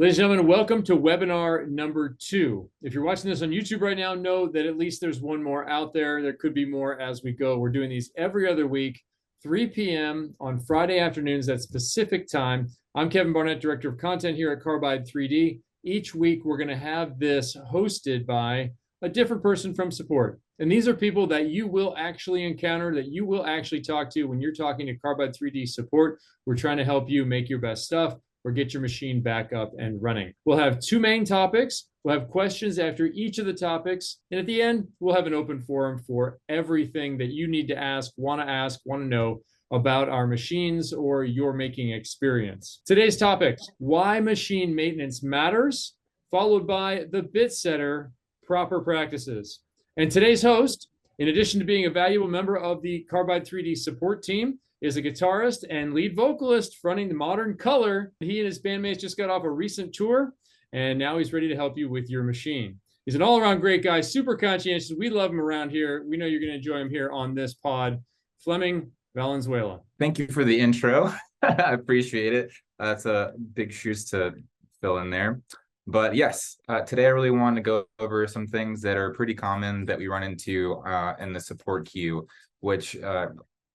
Ladies and gentlemen, welcome to webinar number 2. If you're watching this on YouTube right now, know that at least there's one more out there. There could be more as we go. We're doing these every other week, 3 p.m. on Friday afternoons. That's Pacific time. I'm Kevin Barnett, Director of Content here at Carbide 3D. Each week, we're going to have this hosted by a different person from support. And these are people that you will actually encounter, that you will actually talk to when you're talking to Carbide 3D support. We're trying to help you make your best stuff or get your machine back up and running. We'll have 2 main topics. We'll have questions after each of the topics. And at the end, we'll have an open forum for everything that you need to ask, want to know about our machines or your making experience. Today's topics: why machine maintenance matters, followed by the Bitsetter proper practices. And today's host, in addition to being a valuable member of the Carbide 3D support team, is a guitarist and lead vocalist fronting the Modern Color. He and his bandmates just got off a recent tour, and now he's ready to help you with your machine. He's an all-around great guy, super conscientious. We love him around here. We know you're going to enjoy him here on this pod. Fleming, Valenzuela. Thank you for the intro. I appreciate it. That's a big shoes to fill in there. But yes, today I really want to go over some things that are pretty common that we run into in the support queue, which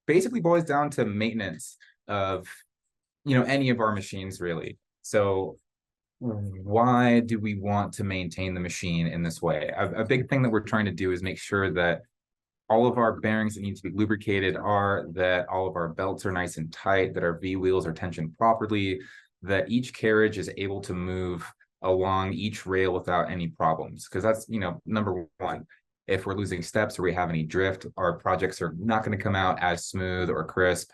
basically boils down to maintenance of any of our machines, really. So why do we want to maintain the machine in this way? A big thing that we're trying to do is make sure that all of our bearings that need to be lubricated are, that all of our belts are nice and tight, that our V-wheels are tensioned properly, that each carriage is able to move along each rail without any problems. Because that's, number one. If we're losing steps or we have any drift, our projects are not going to come out as smooth or crisp.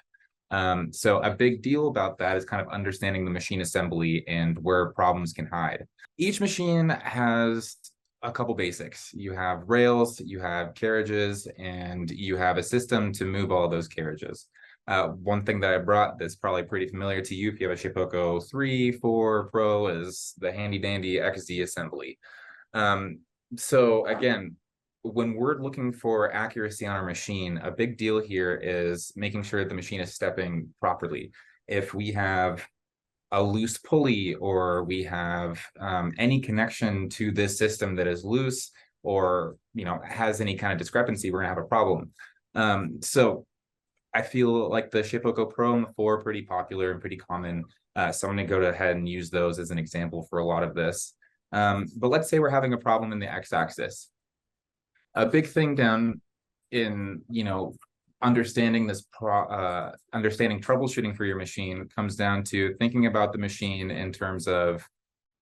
So a big deal about that is kind of understanding the machine assembly and where problems can hide. Each machine has a couple basics. You have rails, you have carriages, and you have a system to move all those carriages. One thing that I brought that's probably pretty familiar to you if you have a Shapeoko 3, 4 Pro is the handy dandy XZ assembly. So again, when we're looking for accuracy on our machine, a big deal here is making sure that the machine is stepping properly. If we have a loose pulley or we have any connection to this system that is loose or has any kind of discrepancy, we're gonna have a problem. So I feel like the Shapeoko Pro and the 4 are pretty popular and pretty common. So I'm gonna go ahead and use those as an example for a lot of this. But let's say we're having a problem in the x-axis. A big thing down in understanding understanding troubleshooting for your machine comes down to thinking about the machine in terms of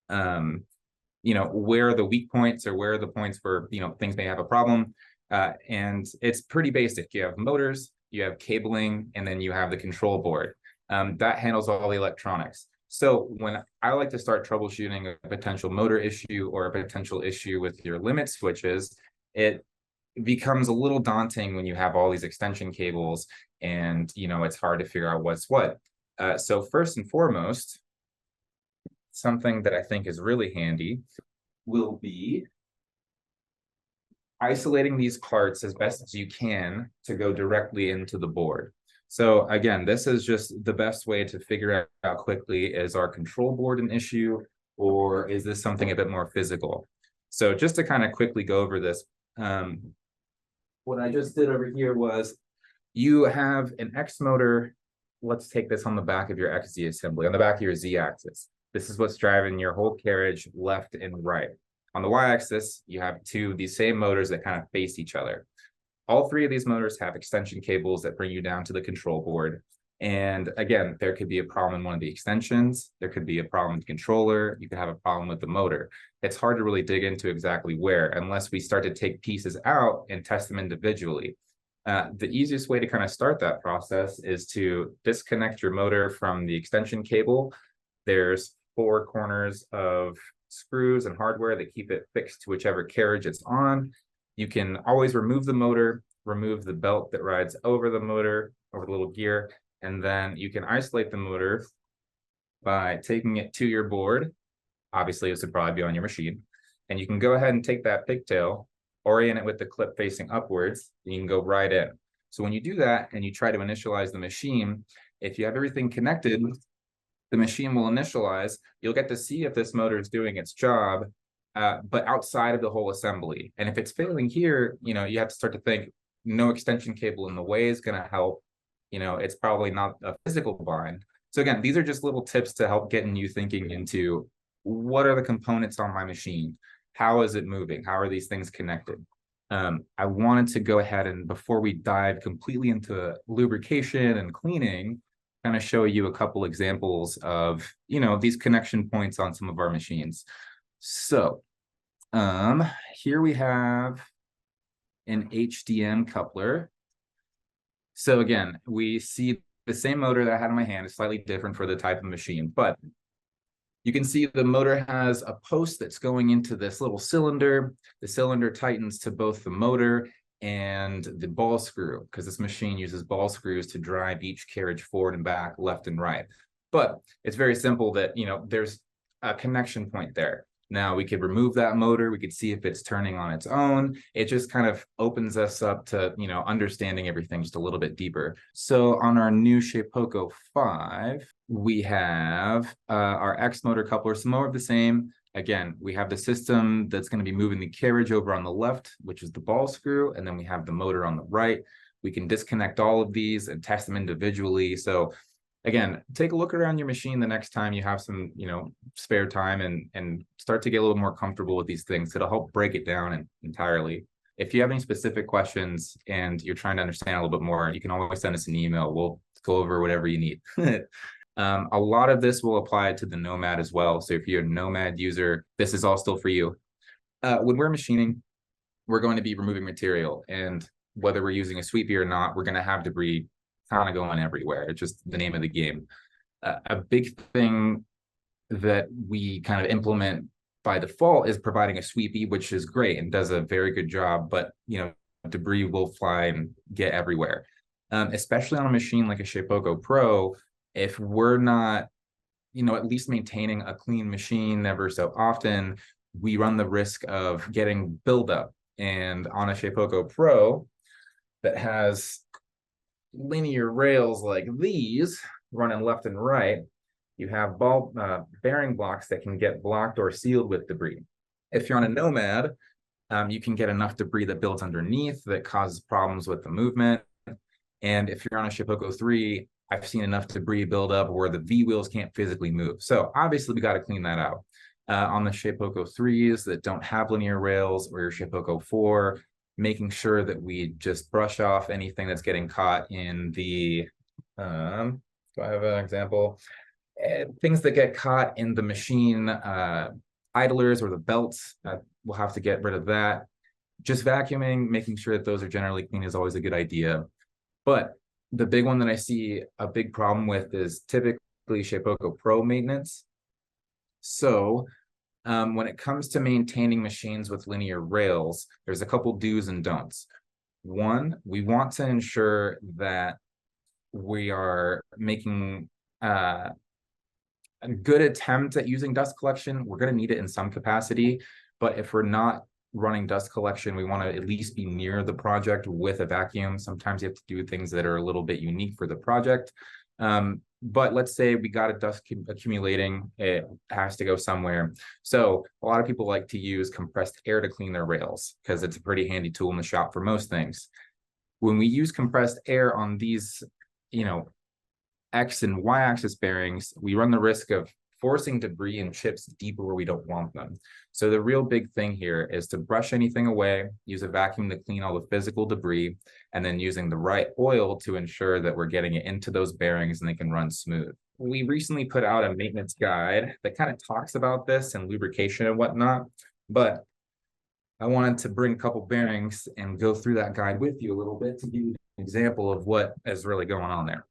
where are the weak points or where are the points where things may have a problem, and it's pretty basic. You have motors, you have cabling, and then you have the control board that handles all the electronics. So when I like to start troubleshooting a potential motor issue or a potential issue with your limit switches, it becomes a little daunting when you have all these extension cables and it's hard to figure out what's what. So first and foremost, something that I think is really handy will be isolating these parts as best as you can to go directly into the board. So again, this is just the best way to figure out quickly, is our control board an issue or is this something a bit more physical? So just to kind of quickly go over this, what I just did over here was you have an X motor. Let's take this on the back of your XZ assembly, on the back of your Z axis. This is what's driving your whole carriage left and right. On the Y axis, you have these same motors that kind of face each other. All 3 of these motors have extension cables that bring you down to the control board. And again, there could be a problem in one of the extensions. There could be a problem with the controller. You could have a problem with the motor. It's hard to really dig into exactly where, unless we start to take pieces out and test them individually. The easiest way to kind of start that process is to disconnect your motor from the extension cable. There's 4 corners of screws and hardware that keep it fixed to whichever carriage it's on. You can always remove the motor, remove the belt that rides over the motor, over the little gear, and then you can isolate the motor by taking it to your board. Obviously, this would probably be on your machine. And you can go ahead and take that pigtail, orient it with the clip facing upwards, and you can go right in. So when you do that and you try to initialize the machine, if you have everything connected, the machine will initialize. You'll get to see if this motor is doing its job, but outside of the whole assembly. And if it's failing here, you know, you have to start to think, no extension cable in the way is going to help. You know, it's probably not a physical bind. So again, these are just little tips to help getting you thinking into what are the components on my machine? How is it moving? How are these things connected? I wanted to go ahead and, before we dive completely into lubrication and cleaning, kind of show you a couple examples of, you know, these connection points on some of our machines. So here we have an HDM coupler. So again, we see the same motor that I had in my hand is slightly different for the type of machine, but you can see the motor has a post that's going into this little cylinder. The cylinder tightens to both the motor and the ball screw, because this machine uses ball screws to drive each carriage forward and back, left and right. But it's very simple that, you know, there's a connection point there. Now we could remove that motor. We could see if it's turning on its own. It just kind of opens us up to, you know, understanding everything just a little bit deeper. So on our new Shapeoko 5, we have our X motor coupler, some more of the same. Again, we have the system that's going to be moving the carriage over on the left, which is the ball screw, and then we have the motor on the right. We can disconnect all of these and test them individually. So again, take a look around your machine the next time you have some, you know, spare time, and start to get a little more comfortable with these things. It'll help break it down entirely. If you have any specific questions and you're trying to understand a little bit more, you can always send us an email. We'll go over whatever you need. A lot of this will apply to the Nomad as well. So if you're a Nomad user, this is all still for you. When we're machining, we're going to be removing material. And whether we're using a sweepie or not, we're going to have debris kind of going everywhere. It's just the name of the game. A big thing that we kind of implement by default is providing a sweepie, which is great and does a very good job. But, you know, debris will fly and get everywhere. Especially on a machine like a Shapeoko Pro, if we're not, you know, at least maintaining a clean machine ever so often, we run the risk of getting buildup. And on a Shapeoko Pro that has linear rails like these running left and right, you have ball bearing blocks that can get blocked or sealed with debris. If you're on a Nomad, you can get enough debris that builds underneath that causes problems with the movement. And if you're on a Shapeoko 3, I've seen enough debris build up where the V wheels can't physically move. So obviously we got to clean that out. On the Shapeoko 3s that don't have linear rails, or your Shapeoko 4, making sure that we just brush off anything that's getting caught in the, do I have an example? Things that get caught in the machine, idlers or the belts, we'll have to get rid of that. Just vacuuming, making sure that those are generally clean is always a good idea. But the big one that I see a big problem with is typically Shapeoko Pro maintenance. So when it comes to maintaining machines with linear rails, there's a couple do's and don'ts. One, we want to ensure that we are making a good attempt at using dust collection. We're going to need it in some capacity, but if we're not running dust collection, we want to at least be near the project with a vacuum. Sometimes you have to do things that are a little bit unique for the project. But let's say we got a dust accumulating, it has to go somewhere. So a lot of people like to use compressed air to clean their rails because it's a pretty handy tool in the shop for most things. When we use compressed air on these, you know, X and Y axis bearings, we run the risk of forcing debris and chips deeper where we don't want them. So the real big thing here is to brush anything away, use a vacuum to clean all the physical debris, and then using the right oil to ensure that we're getting it into those bearings and they can run smooth. We recently put out a maintenance guide that kind of talks about this and lubrication and whatnot, but I wanted to bring a couple bearings and go through that guide with you a little bit to give you an example of what is really going on there.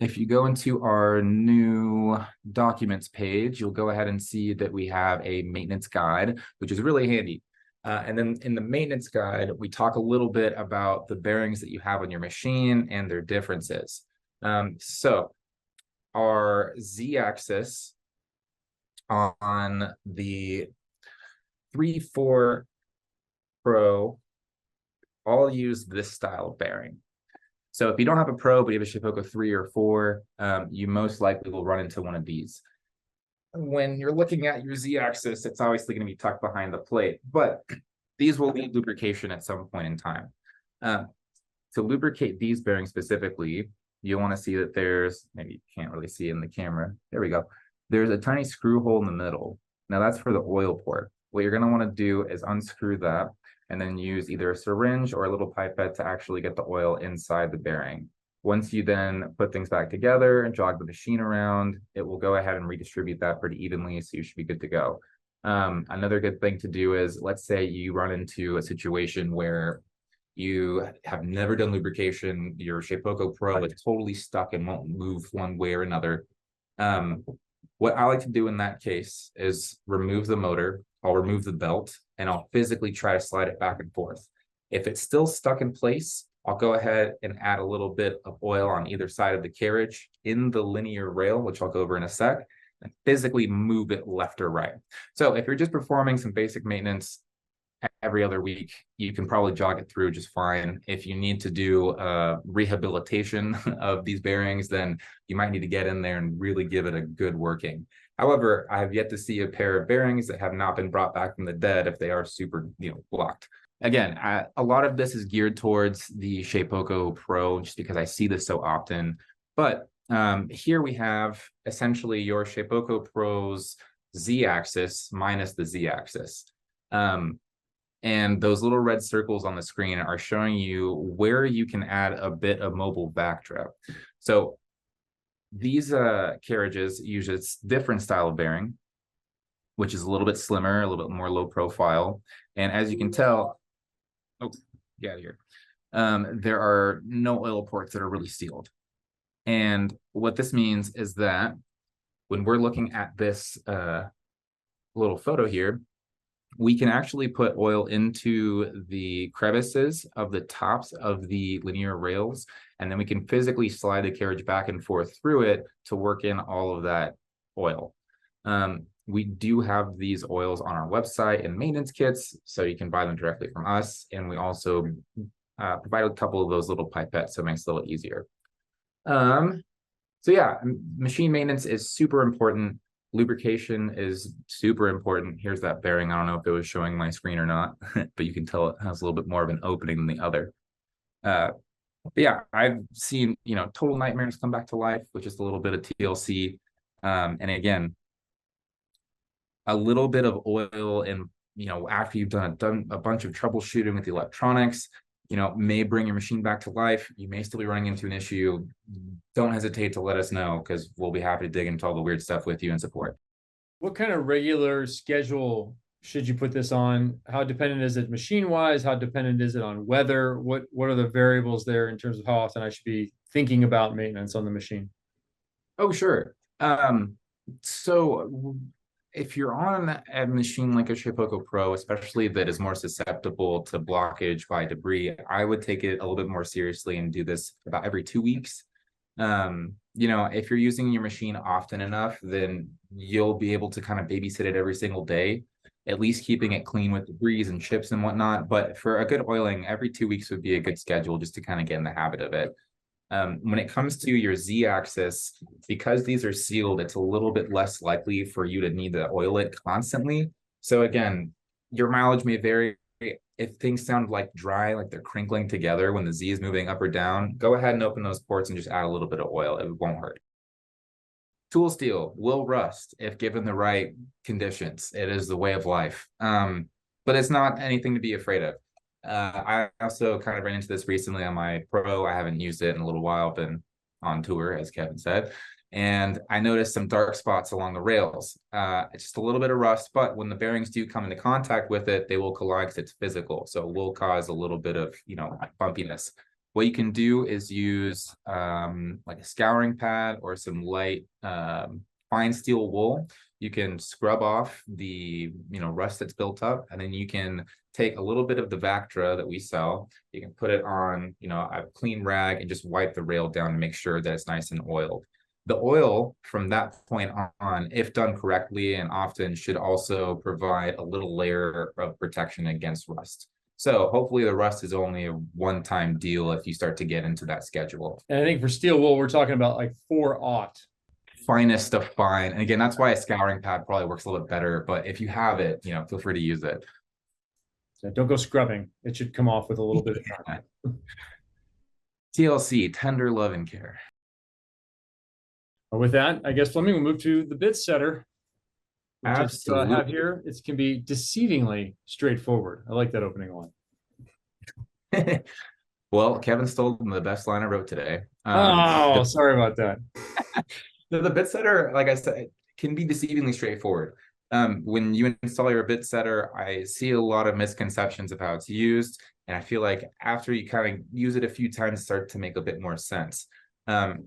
If you go into our new documents page, you'll go ahead and see that we have a maintenance guide, which is really handy. And then in the maintenance guide, we talk a little bit about the bearings that you have on your machine and their differences. So our Z-axis on the 3-4 Pro all use this style of bearing. So if you don't have a Pro, but you have a Shapeoko 3 or 4, you most likely will run into one of these. When you're looking at your Z-axis, it's obviously going to be tucked behind the plate, but these will need lubrication at some point in time. To lubricate these bearings specifically, you'll want to see that there's, maybe you can't really see in the camera. There we go. There's a tiny screw hole in the middle. Now that's for the oil port. What you're going to want to do is unscrew that and then use either a syringe or a little pipette to actually get the oil inside the bearing. Once you then put things back together and jog the machine around, it will go ahead and redistribute that pretty evenly, so you should be good to go. Another good thing to do is, let's say you run into a situation where you have never done lubrication, your Shapeoko Pro is totally stuck and won't move one way or another. What I like to do in that case is remove the motor, I'll remove the belt, and I'll physically try to slide it back and forth. If it's still stuck in place, I'll go ahead and add a little bit of oil on either side of the carriage in the linear rail, which I'll go over in a sec, and physically move it left or right. So if you're just performing some basic maintenance every other week, you can probably jog it through just fine. If you need to do rehabilitation of these bearings, then you might need to get in there and really give it a good working. However, I have yet to see a pair of bearings that have not been brought back from the dead if they are super, blocked. Again, a lot of this is geared towards the Shapeoko Pro, just because I see this so often. But here we have essentially your Shapeoko Pro's Z-axis minus the Z-axis. And those little red circles on the screen are showing you where you can add a bit of mobile backdraft. So these carriages use a different style of bearing, which is a little bit slimmer, a little bit more low profile. And as you can tell, get out of here. There are no oil ports that are really sealed. And what this means is that when we're looking at this little photo here, we can actually put oil into the crevices of the tops of the linear rails, and then we can physically slide the carriage back and forth through it to work in all of that oil. We do have these oils on our website and maintenance kits, so you can buy them directly from us. And we also provide a couple of those little pipettes, so it makes it a little easier. So yeah, machine maintenance is super important. Lubrication is super important. Here's that bearing. I don't know if it was showing my screen or not, but you can tell it has a little bit more of an opening than the other. But yeah, I've seen, total nightmares come back to life with just a little bit of TLC. And again, a little bit of oil and, after you've done a bunch of troubleshooting with the electronics, may bring your machine back to life. You may still be running into an issue. Don't hesitate to let us know, because we'll be happy to dig into all the weird stuff with you and support. What kind of regular schedule should you put this on? How dependent is it machine-wise? How dependent is it on weather? What are the variables there in terms of how often I should be thinking about maintenance on the machine? Oh, sure. So if you're on a machine like a Shapeoko Pro, especially that is more susceptible to blockage by debris, I would take it a little bit more seriously and do this about every 2 weeks. If you're using your machine often enough, then you'll be able to kind of babysit it every single day, at least keeping it clean with debris and chips and whatnot. But for a good oiling, every 2 weeks would be a good schedule, just to kind of get in the habit of it. When it comes to your Z-axis, because these are sealed, it's a little bit less likely for you to need to oil it constantly. So again, your mileage may vary. If things sound like dry, like they're crinkling together when the Z is moving up or down, go ahead and open those ports and just add a little bit of oil. It won't hurt. Tool steel will rust if given the right conditions. It is the way of life. But it's not anything to be afraid of. I also kind of ran into this recently on my Pro. I haven't used it in a little while, been on tour, as Kevin said, and I noticed some dark spots along the rails. It's just a little bit of rust, but when the bearings do come into contact with it, they will collide because it's physical, so it will cause a little bit of bumpiness. What you can do is use like a scouring pad or some light fine steel wool. You can scrub off the rust that's built up, and then you can take a little bit of the Vactra that we sell. You can put it on a clean rag and just wipe the rail down to make sure that it's nice and oiled. The oil from that point on, if done correctly and often, should also provide a little layer of protection against rust. So hopefully the rust is only a one-time deal if you start to get into that schedule. And I think for steel wool, we're talking about like 4/0. Finest of fine. And again, that's why a scouring pad probably works a little bit better. But if you have it, feel free to use it. So don't go scrubbing. It should come off with a little bit of time. TLC, tender love and care. With that, I guess Fleming will move to the Bitsetter. Absolutely. Have here. It can be deceivingly straightforward. I like that opening one. Well, Kevin stole the best line I wrote today. Sorry about that. The Bitsetter, like I said, can be deceivingly straightforward. When you install your Bitsetter, I see a lot of misconceptions of how it's used. And I feel like after you kind of use it a few times, it starts to make a bit more sense.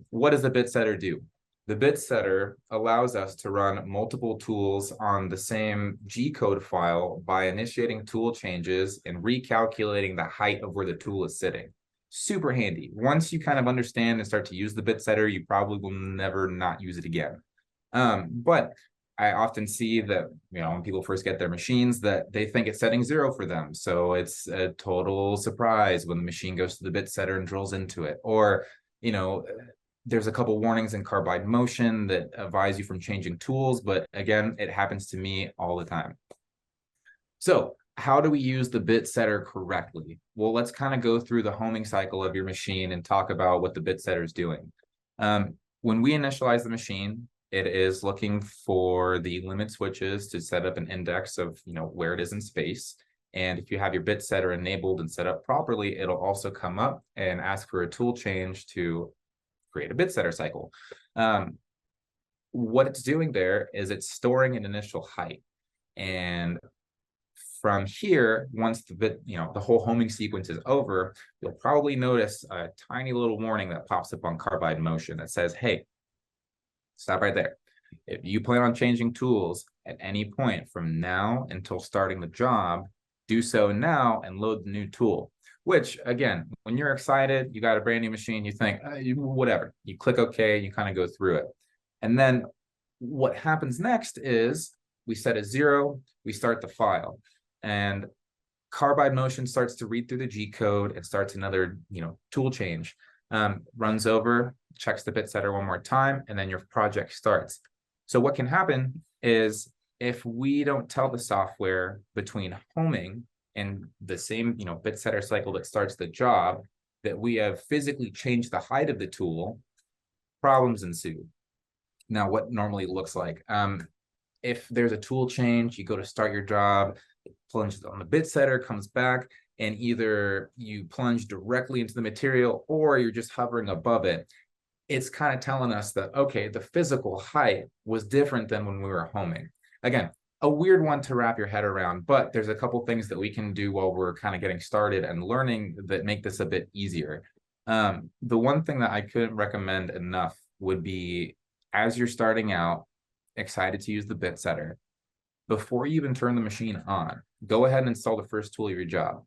What does the Bitsetter do? The Bitsetter allows us to run multiple tools on the same G-code file by initiating tool changes and recalculating the height of where the tool is sitting. Super handy. Once you kind of understand and start to use the Bitsetter, you probably will never not use it again. But I often see that, when people first get their machines, that they think it's setting 0 for them. So it's a total surprise when the machine goes to the Bitsetter and drills into it. Or, there's a couple warnings in Carbide Motion that advise you from changing tools. But again, it happens to me all the time. So how do we use the Bitsetter correctly? Well, let's kind of go through the homing cycle of your machine and talk about what the Bitsetter is doing. When we initialize the machine, it is looking for the limit switches to set up an index of where it is in space. And if you have your Bitsetter enabled and set up properly, it'll also come up and ask for a tool change to create a Bitsetter cycle. What it's doing there is it's storing an initial height. And from here, once the whole homing sequence is over, you'll probably notice a tiny little warning that pops up on Carbide Motion that says, hey, stop right there. If you plan on changing tools at any point from now until starting the job, do so now and load the new tool. Which, again, when you're excited, you got a brand new machine, you think, whatever. You click OK, you kind of go through it. And then what happens next is we set a 0, we start the file. And Carbide Motion starts to read through the G code and starts another, tool change. Runs over, checks the Bitsetter one more time, and then your project starts. So what can happen is if we don't tell the software between homing and the same, Bitsetter cycle that starts the job, that we have physically changed the height of the tool, problems ensue. Now, what normally looks like, if there's a tool change, you go to start your job, it plunges on the Bitsetter, comes back, and either you plunge directly into the material or you're just hovering above it. It's kind of telling us that, okay, the physical height was different than when we were homing. Again, a weird one to wrap your head around, but there's a couple things that we can do while we're kind of getting started and learning that make this a bit easier. The one thing that I couldn't recommend enough would be, as you're starting out, excited to use the Bitsetter, before you even turn the machine on, go ahead and install the first tool of your job.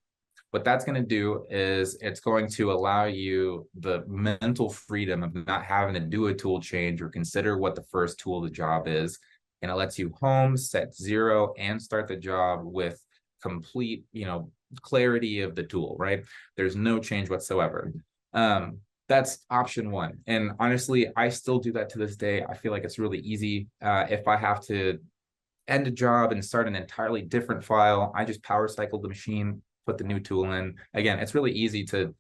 What that's going to do is it's going to allow you the mental freedom of not having to do a tool change or consider what the first tool of the job is. And it lets you home, set 0, and start the job with complete, clarity of the tool, right? There's no change whatsoever. That's option 1. And honestly, I still do that to this day. I feel like it's really easy. If I have to end a job and start an entirely different file, I just power cycle the machine, put the new tool in. Again, it's really easy to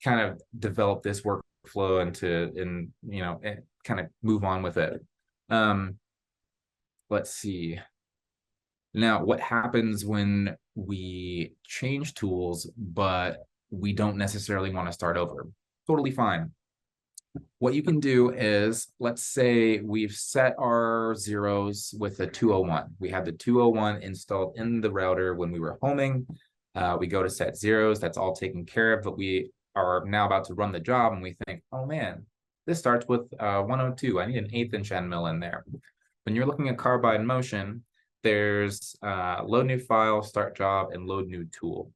kind of develop this workflow and kind of move on with it. Let's see. Now, what happens when we change tools, but we don't necessarily want to start over? Totally fine. What you can do is, let's say we've set our zeros with a 201. We have the 201 installed in the router when we were homing. We go to set zeros. That's all taken care of, but we are now about to run the job and we think, oh man, this starts with 102. I need an 1/8 inch end mill in there. When you're looking at Carbide Motion, there's load new file, start job, and load new tool.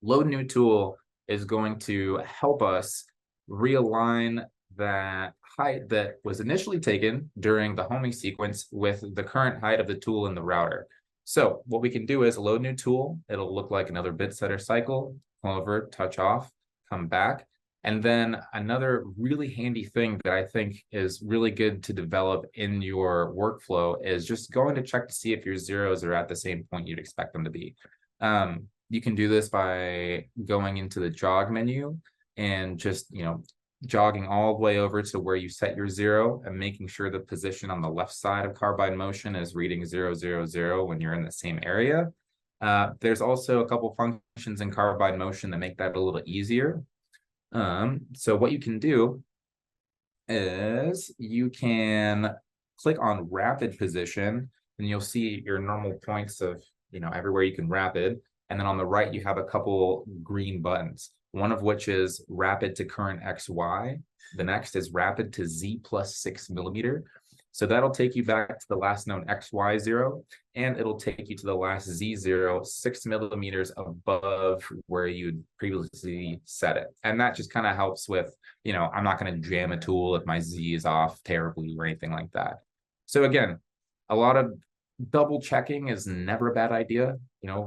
Load new tool is going to help us realign that height that was initially taken during the homing sequence with the current height of the tool in the router. So what we can do is load new tool. It'll look like another Bitsetter cycle. Come over, touch off, come back. And then another really handy thing that I think is really good to develop in your workflow is just going to check to see if your zeros are at the same point you'd expect them to be. You can do this by going into the jog menu and just, jogging all the way over to where you set your zero and making sure the position on the left side of Carbide motion is reading 000 when you're in the same area. There's also a couple functions in Carbide motion that make that a little easier. So what you can do is you can click on rapid position and you'll see your normal points of, everywhere you can rapid. And then on the right, you have a couple green buttons, one of which is rapid to current XY. The next is rapid to Z plus 6 millimeter. So that'll take you back to the last known XY zero, and it'll take you to the last Z zero, 6 millimeters above where you'd previously set it. And that just kind of helps with, I'm not going to jam a tool if my Z is off terribly or anything like that. So again, a lot of double checking is never a bad idea.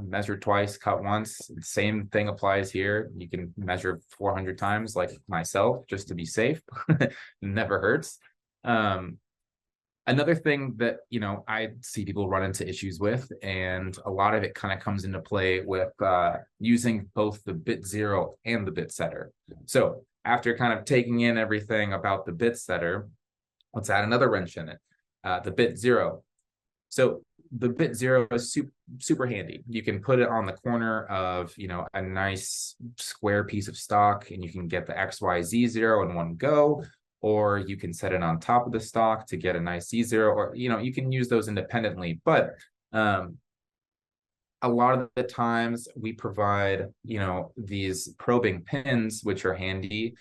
Measure twice, cut once. Same thing applies here. You can measure 400 times like myself just to be safe. Never hurts. Another thing that, I see people run into issues with, and a lot of it kind of comes into play with using both the bit zero and the bit setter. So after kind of taking in everything about the bit setter, let's add another wrench in it, the bit zero. So the bit zero is super handy. You can put it on the corner of, a nice square piece of stock, and you can get the XYZ zero in one go, or you can set it on top of the stock to get a nice Z zero, or, you can use those independently. But a lot of the times we provide, these probing pins, which are handy.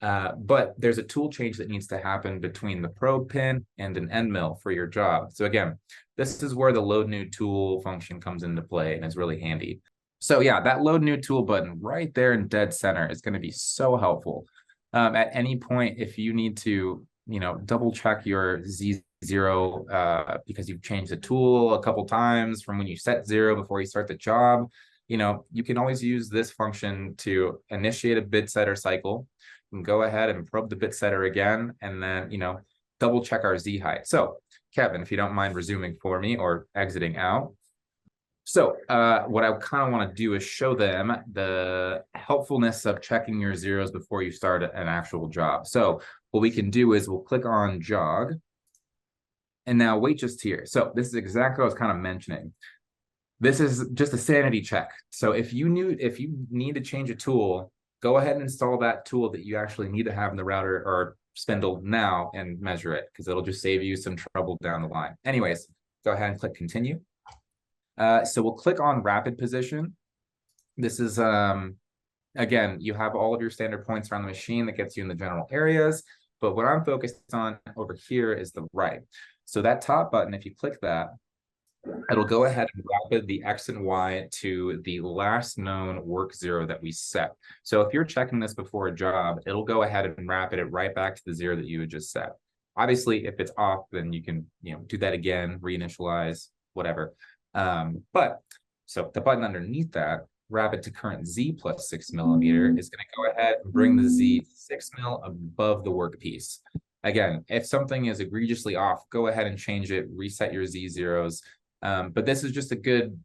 But there's a tool change that needs to happen between the probe pin and an end mill for your job. So again, this is where the load new tool function comes into play and is really handy. So yeah, that load new tool button right there in dead center is going to be so helpful. At any point, if you need to, double check your Z0 because you've changed the tool a couple times from when you set zero before you start the job, you can always use this function to initiate a bit setter cycle. And go ahead and probe the bit setter again, and then, double check our Z height. So Kevin, if you don't mind resuming for me or exiting out. So what I kind of want to do is show them the helpfulness of checking your zeros before you start an actual job. So what we can do is we'll click on jog, and now wait just here. So this is exactly what I was kind of mentioning. This is just a sanity check. So if you need to change a tool, go ahead and install that tool that you actually need to have in the router or spindle now and measure it, because it'll just save you some trouble down the line. Anyways, go ahead and click continue. So we'll click on rapid position. This is, again, you have all of your standard points around the machine that gets you in the general areas. But what I'm focused on over here is the right. So that top button, if you click that, it'll go ahead and rapid the X and Y to the last known work zero that we set. So if you're checking this before a job, it'll go ahead and rapid it right back to the zero that you had just set. Obviously, if it's off, then you can do that again, reinitialize, whatever. But so the button underneath that, rapid to current Z plus 6 millimeter, is going to go ahead and bring the Z 6 mil above the workpiece. Again, if something is egregiously off, go ahead and change it, reset your Z zeros. But this is just a good,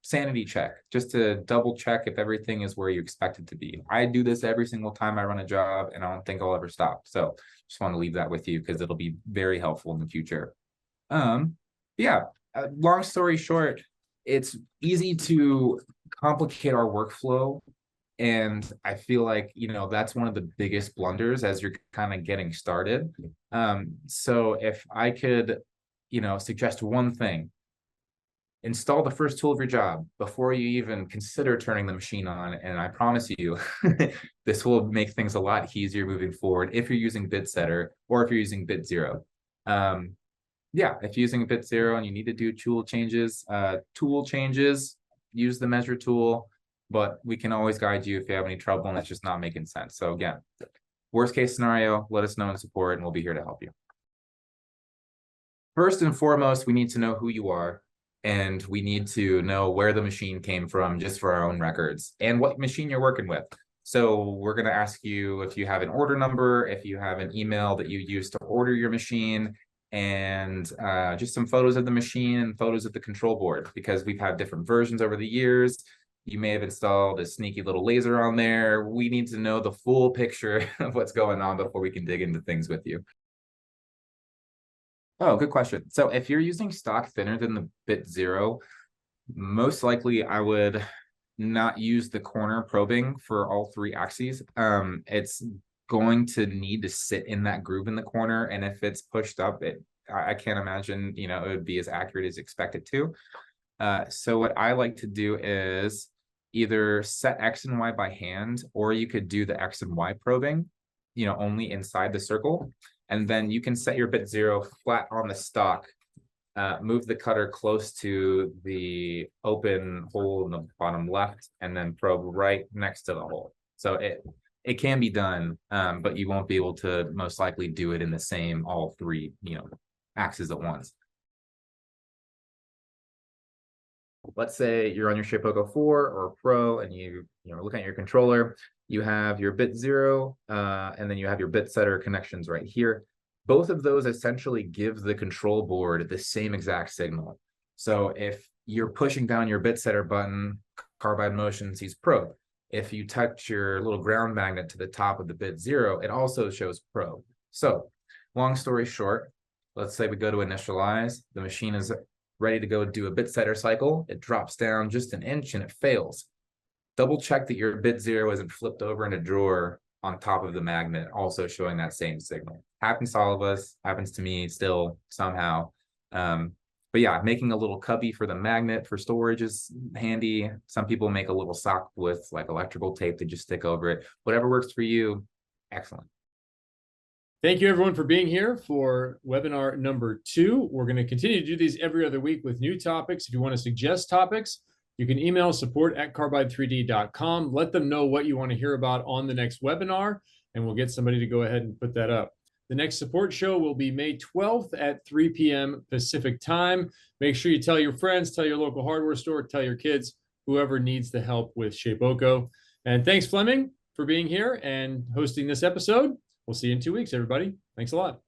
sanity check, just to double check if everything is where you expect it to be. I do this every single time I run a job, and I don't think I'll ever stop. So just want to leave that with you because it'll be very helpful in the future. Yeah, long story short, it's easy to complicate our workflow. And I feel like, that's one of the biggest blunders as you're kind of getting started. So if I could, suggest one thing, install the first tool of your job before you even consider turning the machine on. And I promise you, this will make things a lot easier moving forward if you're using Bitsetter or if you're using Bit Zero. Yeah, if you're using Bit Zero and you need to do tool changes, use the measure tool, but we can always guide you if you have any trouble and it's just not making sense. So again, worst case scenario, let us know in support and we'll be here to help you. First and foremost, we need to know who you are. and we need to know where the machine came from just for our own records and what machine you're working with. So we're going to ask you if you have an order number, if you have an email that you use to order your machine, and just some photos of the machine and photos of the control board, because we've had different versions over the years. You may have installed a sneaky little laser on there. We need to know the full picture of what's going on before we can dig into things with you. Oh, good question. So if you're using stock thinner than the bit 0, most likely I would not use the corner probing for all 3 axes. It's going to need to sit in that groove in the corner, and if it's pushed up, I can't imagine, you know, it would be as accurate as expected to. So what I like to do is either set X and Y by hand, or you could do the X and Y probing, you know, only inside the circle. And then you can set your bit 0 flat on the stock, move the cutter close to the open hole in the bottom left, and then probe right next to the hole. So it can be done, but you won't be able to most likely do it in the same all 3, you know, axes at once. Let's say you're on your Shapeoko 4 or Pro, and you're looking at your controller. You have your bit 0, and then you have your Bitsetter connections right here. Both of those essentially give the control board the same exact signal. So if you're pushing down your Bitsetter button, Carbide motion sees probe. If you touch your little ground magnet to the top of the bit 0, it also shows probe. So long story short, let's say we go to initialize. The machine is ready to go do a Bitsetter cycle. It drops down just an inch and it fails. Double check that your bit 0 isn't flipped over in a drawer on top of the magnet, also showing that same signal. Happens to all of us, happens to me still somehow. But yeah, making a little cubby for the magnet for storage is handy. Some people make a little sock with like electrical tape to just stick over it. Whatever works for you, excellent. Thank you, everyone, for being here for webinar number 2. We're going to continue to do these every other week with new topics. If you want to suggest topics, you can email support@carbide3d.com. Let them know what you want to hear about on the next webinar, and we'll get somebody to go ahead and put that up. The next support show will be May 12th at 3 p.m. Pacific time. Make sure you tell your friends, tell your local hardware store, tell your kids, whoever needs the help with Shapeoko. And thanks, Fleming, for being here and hosting this episode. We'll see you in 2 weeks, everybody. Thanks a lot.